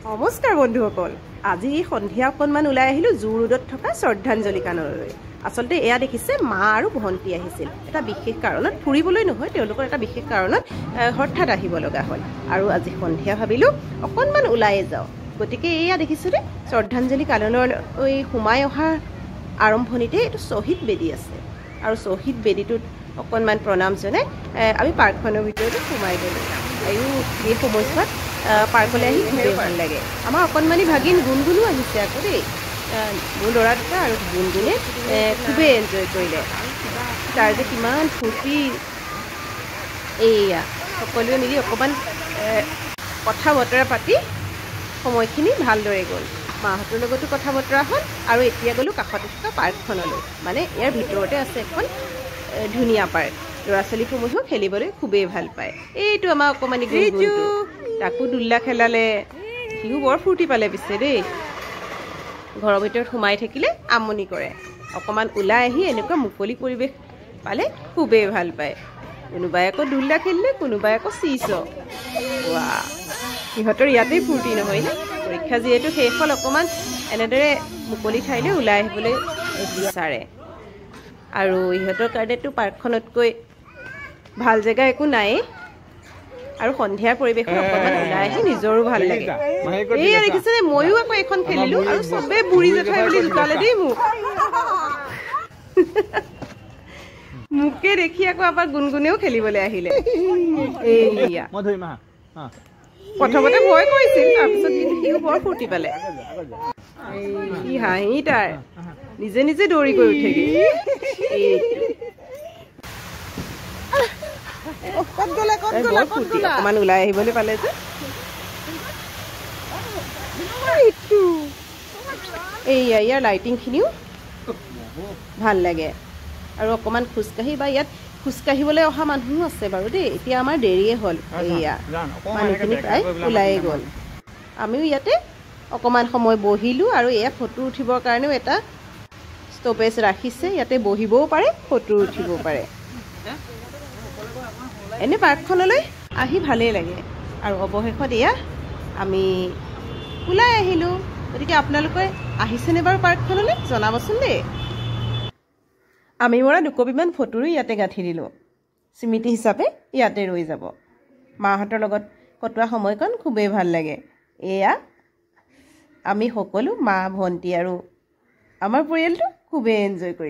নমস্কাৰ বন্ধুসকল আজি সন্ধিয়া অকণমান ওলাই আহিলো জু ৰোডত থকা শ্ৰদ্ধাঞ্জলি কাননলৈ আসলতে এয়া দেখিছে মা আৰু ভণ্টি আহিছিল এটা বিশেষ কাৰণত ফুৰিবলৈ নহয় তেওঁলোকৰ এটা বিশেষ কাৰণত হঠাৎ আহিব লগা হ'ল আৰু আজি সন্ধিয়া ভাবিলো অকণমান ওলাই যাও গতিকে এয়া দেখিছে নে শ্ৰদ্ধাঞ্জলি কাননৰ ওই হুমাই অহা আৰম্ভণিতে এটো শহীদ বেদী আছে আৰু শহীদ বেদীটোত অকণমান প্ৰণাম জনাই আমি পাৰ্কখনৰ ভিতৰত সোমাই গ'লো আৰু এই সময়ছোৱাত পাৰ্কলৈ আহি খুবেই ভাল লাগে আমাৰ অকণমানি ভাগিন গুণগুণো আহিছে আকৌ দেই মোৰ ল'ৰা দুটা আৰু গুণগুণে খুবেই এনজয় কৰিলে তাৰ যে কিমান ফূৰ্তি এয়া সকলোৱে মিলি অকণমান কথা বতৰা পাতি সময়খিনি ভালদৰে গ'ল মাহঁতৰ লগতো কথা বতৰা হ'ল আৰু এতিয়া গ'লোঁ কাষতে থকা পাৰ্কখনলৈ মানে ইয়াৰ ভিতৰতে আছে এখন ধুনীয়া পাৰ্ক ল'ৰা ছোৱালীসমূহেও খেলিবলৈ খুবেই ভাল পায় এইটো আমাৰ অকণমানি গুণগুণটো তাকো দুল্লা খেলালে সিও বৰ ফূৰ্তি পালে পিছে দেই ঘৰৰ ভিতৰত সোমাই থাকিলে আমনি কৰে অকণমান ওলাই আহি এনেকুৱা মুকলি পৰিৱেশ পালে খুবেই ভাল পায় কোনোবাই আকৌ দুল্লা খেলিলে কোনোবাই আকৌ চিছ ৱা সিহঁতৰ ইয়াতেই ফূৰ্তি নহয় নে পৰীক্ষা যিহেতু শেষ হ'ল অকণমান এনেদৰে মুকলি ঠাইলৈ ওলাই আহিবলৈ বিচাৰে আৰু ইহঁতৰ কাৰণেতো পাৰ্কখনতকৈ ভাল জেগা একো নাই আৰু সন্ধিয়াৰ পৰিৱেশত অকণমান ওলাই আহি নিজৰো ভাল লাগে এয়া দেখিছেনে ময়ো আকৌ এখন খেলিলোঁ আৰু চবেই বুঢ়ী জেঠাই বুলি জোকালে দেই মোক মোকে দেখি আকৌ আমাৰ গুণগুণেও খেলিবলৈ আহিলে এয়া প্ৰথমতে ভয় কৰিছিল তাৰপিছত কিন্তু সিও বৰ ফূৰ্তি পালে কি হাঁহি তাৰ নিজে নিজে দৌৰি গৈ উঠেগৈ অকমান ওলাই আহিবলৈ পালে যে এইয়া ইয়াৰ লাইটিংখিনিও ভাল লাগে আৰু অকণমান খোজকাঢ়ি বা ইয়াত খোজকাঢ়িবলৈ অহা মানুহো আছে বাৰু দেই এতিয়া আমাৰ দেৰিয়ে হ'ল এয়া মানুহখিনি প্ৰায় ওলাই গ'ল আমিও ইয়াতে অকণমান সময় বহিলোঁ আৰু এয়া ফটো উঠিবৰ কাৰণেও এটা ষ্টপেজ ৰাখিছে ইয়াতে বহিবও পাৰে ফটো উঠিব পাৰে এনে পাৰ্কখনলৈ আহি ভালেই লাগে আৰু অৱশেষত এয়া আমি ওলাই আহিলোঁ গতিকে আপোনালোকে আহিছেনে বাৰু পাৰ্কখনলৈ জনাবচোন দেই আমি মৰা দুকপিমান ফটোৰো ইয়াতে গাঁঠি দিলোঁ স্মৃতি হিচাপে ইয়াতে ৰৈ যাব মাহঁতৰ লগত কটোৱা সময়কণ খুবেই ভাল লাগে এয়া আমি সকলো মা ভণ্টি আৰু আমাৰ পৰিয়ালটো খুবেই এনজয় কৰিলোঁ